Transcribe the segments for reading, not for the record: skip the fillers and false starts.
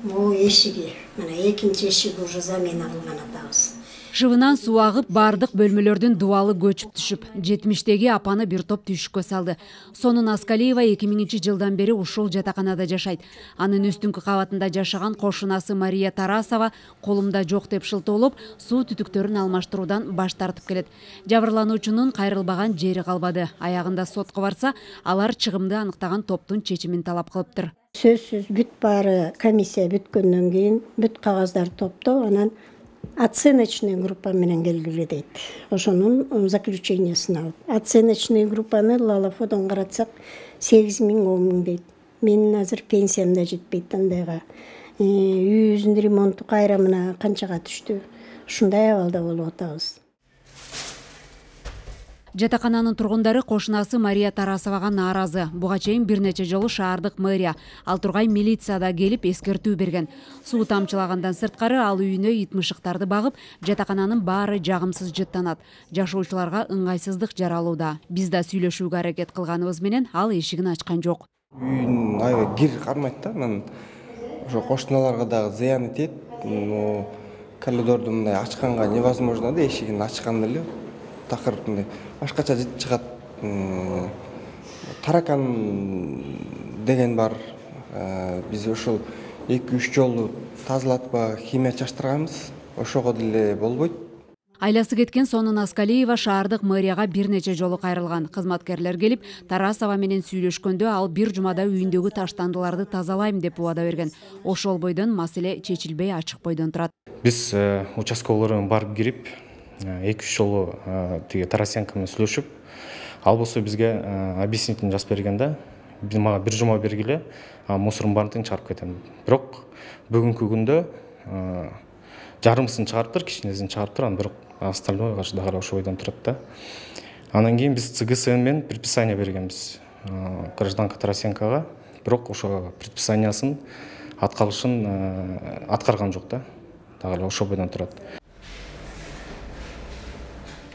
Могу эшиги, мына экинчи эшиги уже замена кылган атабыз. Шыбынан суу агып, бардык бөлмөлөрдүн дубалы көчүп түшүп, 70-теги апаны бир топ түйшүккө салды. Сонун Аскалиева 2000-жылдан бери ушул жатаканада жашайт. Анын үстүңкү кабатында жашаган кошунасы Мария Тарасова колумда жок деп шылтоолоп, суу түтүктөрүн алмаштыруудан баш тартып келет. Жабырлануучунун кайрылбаган жери калбады. Аягында сотко барса, алар чыгымды аныктаган топтун чечимин талап кылыптыр. Сөзсүз бүт баары комиссия бүткөндөн кийин бүт кагаздар топтоп, анан оценочный группа менен келгиле дейт. Ошонун заключениясын алып. Оценочный группаны Лалафодон каратсак 8.000-10.000 дейт. Менин азыр пенсиям да жетпейт андайга. Үйүбүздүн ремонту кайрамына канчага түштү. Ушундай абалда болуп атабыз. Жатакананын тургундары кошунасы Мария Тарасовага нааразы. Буга чейин бир нече жолу шаардык мэрия, ал тургай милицияда келип эскертүү берген. Суу тамчылагандан сырткары ал үйүнө ит мышыктарды багып, жатакананын баары жагымсыз жыттанат. Жашоочуларга ыңгайсыздык жаралууда. Биз да сүйлөшүүгө аракет кылганыбыз менен ал эшигин ачкан жок. Үйүн аябай кир кармайт да, анан ошо кошуналарга дагы зыяны тиет. Коридорду мындай ачканга невозможно да, эшигин ачканда эле такыр мындай башкача жыт чыгат. Таракан деген бар. Биз ошол 2-3 жолу тазалатпа химия чачтырганбыз. Ошого деле болбойт. Айласы кеткен Сонун Аскалиева шаардык мэрияга бир нече жолу кайрылган. Кызматкерлер келип, Тарасова менен сүйлөшкөндө ал бир жумада үйүндөгү таштандыларды тазалайм деп убада берген. Ошол бойдон маселе чечилбей ачык бойдон турат. Биз участковыйларга барып кирип, 2-3 жолу тиги Тарасенко менен сүйлөшүп, ал болсо бизге объяснительный жазып берген да, мага бир жума бергиле, мусордун баарын чыгарып кетем. Бирок бүгүнкү күндө жарымсын чыгарыптыр, кичинесин чыгарыптыр, анан бирок остальное дагы ошол бойдон турат да. Анан кийин биз ЦГС менен предписание бергенбиз гражданка Тарасенкага, бирок ошо предписаниясын аткарышын аткарган жок да. Дагы ошол бойдон турат.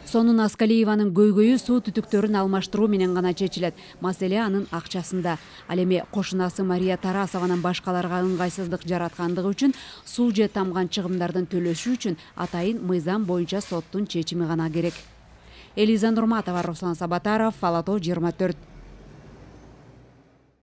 Сонун Аскалиеванын көйгөйү суу түтүктөрүн алмаштыруу менен гана чечилет. Маселе анын акчасында. Ал эми кошунасы Мария Тарасованын башкаларга ыңгайсыздык жараткандыгы үчүн суу же тамган чыгымдардын төлөшү үчүн атайын мыйзам боюнча соттун чечими гана керек. Элиза Нурматова, Руслан Сабатаров, Ала Тоо 24.